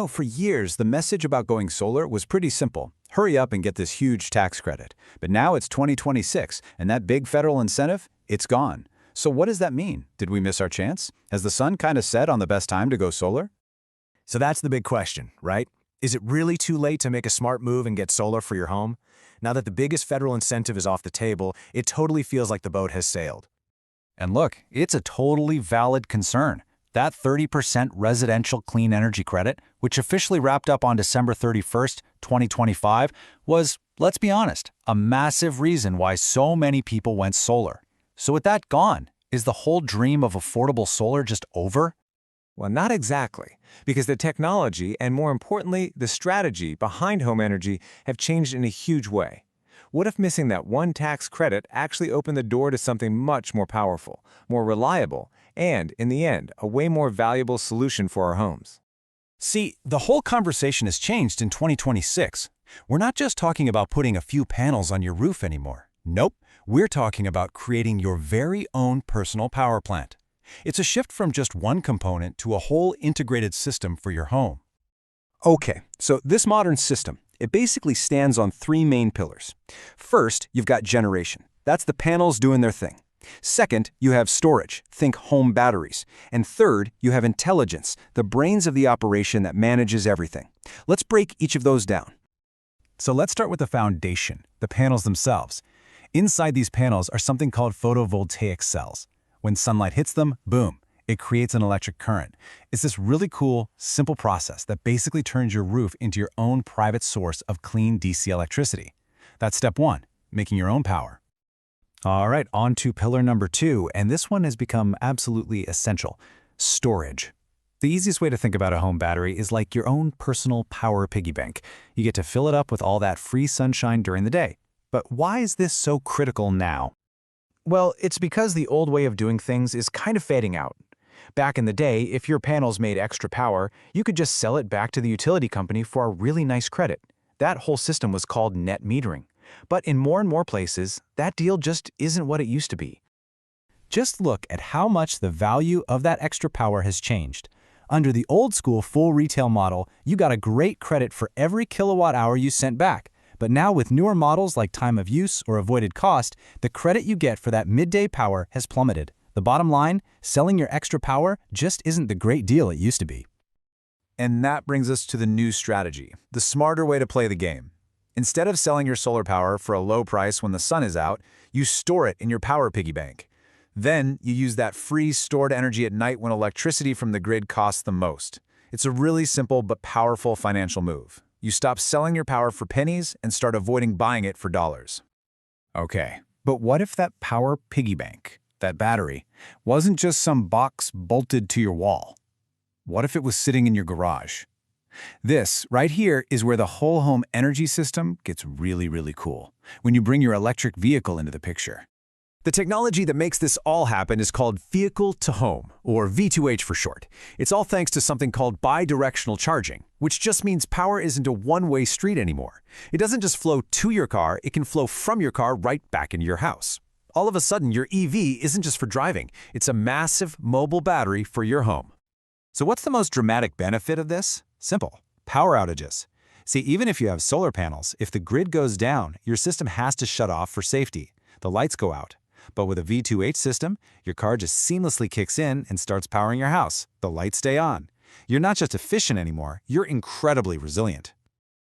For years, the message about going solar was pretty simple. Hurry up and get this huge tax credit. But now it's 2026, and that big federal incentive, it's gone. So what does that mean? Did we miss our chance? Has the sun kind of set on the best time to go solar? So that's the big question, right? Is it really too late to make a smart move and get solar for your home? Now that the biggest federal incentive is off the table, it totally feels like the boat has sailed. And look, it's a totally valid concern. That 30% residential clean energy credit, which officially wrapped up on December 31st, 2025, was, let's be honest, a massive reason why so many people went solar. So with that gone, is the whole dream of affordable solar just over? Well, not exactly, because the technology and, more importantly, the strategy behind home energy have changed in a huge way. What if missing that one tax credit actually opened the door to something much more powerful, more reliable, and, in the end, a way more valuable solution for our homes? See, the whole conversation has changed in 2026. We're not just talking about putting a few panels on your roof anymore. Nope, we're talking about creating your very own personal power plant. It's a shift from just one component to a whole integrated system for your home. Okay, so this modern system, it basically stands on three main pillars. First, you've got generation. That's the panels doing their thing. Second, you have storage, think home batteries. And third, you have intelligence, the brains of the operation that manages everything. Let's break each of those down. So let's start with the foundation, the panels themselves. Inside these panels are something called photovoltaic cells. When sunlight hits them, boom, it creates an electric current. It's this really cool, simple process that basically turns your roof into your own private source of clean DC electricity. That's step one, making your own power. All right, on to pillar number 2, and this one has become absolutely essential: storage. The easiest way to think about a home battery is like your own personal power piggy bank. You get to fill it up with all that free sunshine during the day. But why is this so critical now? Well, it's because the old way of doing things is kind of fading out. Back in the day, if your panels made extra power, you could just sell it back to the utility company for a really nice credit. That whole system was called net metering. But in more and more places, that deal just isn't what it used to be. Just look at how much the value of that extra power has changed. Under the old-school full retail model, you got a great credit for every kilowatt hour you sent back. But now with newer models like time of use or avoided cost, the credit you get for that midday power has plummeted. The bottom line, selling your extra power just isn't the great deal it used to be. And that brings us to the new strategy, the smarter way to play the game. Instead of selling your solar power for a low price when the sun is out, you store it in your power piggy bank. Then you use that free stored energy at night when electricity from the grid costs the most. It's a really simple but powerful financial move. You stop selling your power for pennies and start avoiding buying it for dollars. Okay, but what if that power piggy bank, that battery, wasn't just some box bolted to your wall? What if it was sitting in your garage? This, right here, is where the whole home energy system gets really, really cool, when you bring your electric vehicle into the picture. The technology that makes this all happen is called vehicle-to-home, or V2H for short. It's all thanks to something called bidirectional charging, which just means power isn't a one-way street anymore. It doesn't just flow to your car, it can flow from your car right back into your house. All of a sudden, your EV isn't just for driving, it's a massive mobile battery for your home. So what's the most dramatic benefit of this? Simple: power outages. See, even if you have solar panels, if the grid goes down, your system has to shut off for safety. The lights go out. But with a V2H system, your car just seamlessly kicks in and starts powering your house. The lights stay on. You're not just efficient anymore, you're incredibly resilient.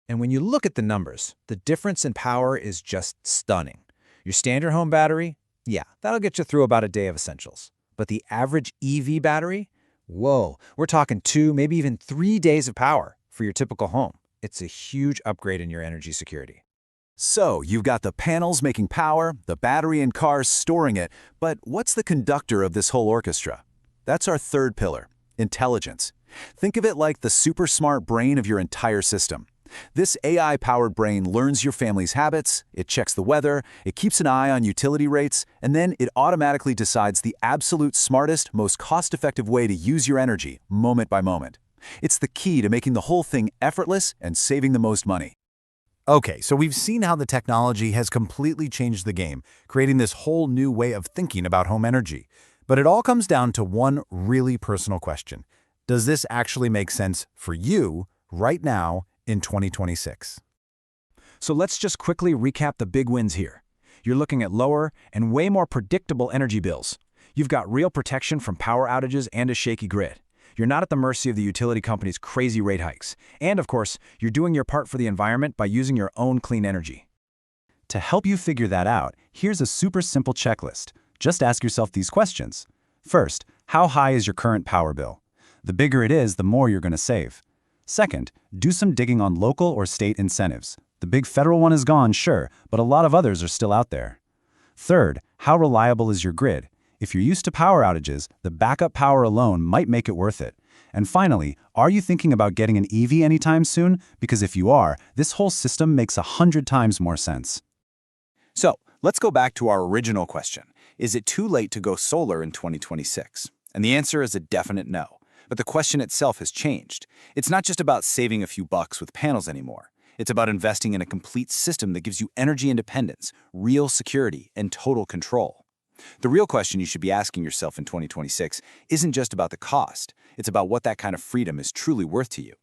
And when you look at the numbers, the difference in power is just stunning. Your standard home battery, yeah, that'll get you through about a day of essentials. But the average EV battery? Whoa, we're talking 2, maybe even 3 days of power for your typical home. It's a huge upgrade in your energy security. So, you've got the panels making power, the battery and cars storing it, but what's the conductor of this whole orchestra? That's our third pillar, intelligence. Think of it like the super smart brain of your entire system. This AI-powered brain learns your family's habits, it checks the weather, it keeps an eye on utility rates, and then it automatically decides the absolute smartest, most cost-effective way to use your energy, moment by moment. It's the key to making the whole thing effortless and saving the most money. Okay, so we've seen how the technology has completely changed the game, creating this whole new way of thinking about home energy. But it all comes down to one really personal question. Does this actually make sense for you right now in 2026. So let's just quickly recap the big wins here. You're looking at lower and way more predictable energy bills. You've got real protection from power outages and a shaky grid. You're not at the mercy of the utility company's crazy rate hikes. And of course, you're doing your part for the environment by using your own clean energy. To help you figure that out, here's a super simple checklist. Just ask yourself these questions. First, how high is your current power bill? The bigger it is, the more you're going to save. Second, do some digging on local or state incentives. The big federal one is gone, sure, but a lot of others are still out there. Third, how reliable is your grid? If you're used to power outages, the backup power alone might make it worth it. And finally, are you thinking about getting an EV anytime soon? Because if you are, this whole system makes 100 times more sense. So, let's go back to our original question. Is it too late to go solar in 2026? And the answer is a definite no. But the question itself has changed. It's not just about saving a few bucks with panels anymore. It's about investing in a complete system that gives you energy independence, real security, and total control. The real question you should be asking yourself in 2026 isn't just about the cost. It's about what that kind of freedom is truly worth to you.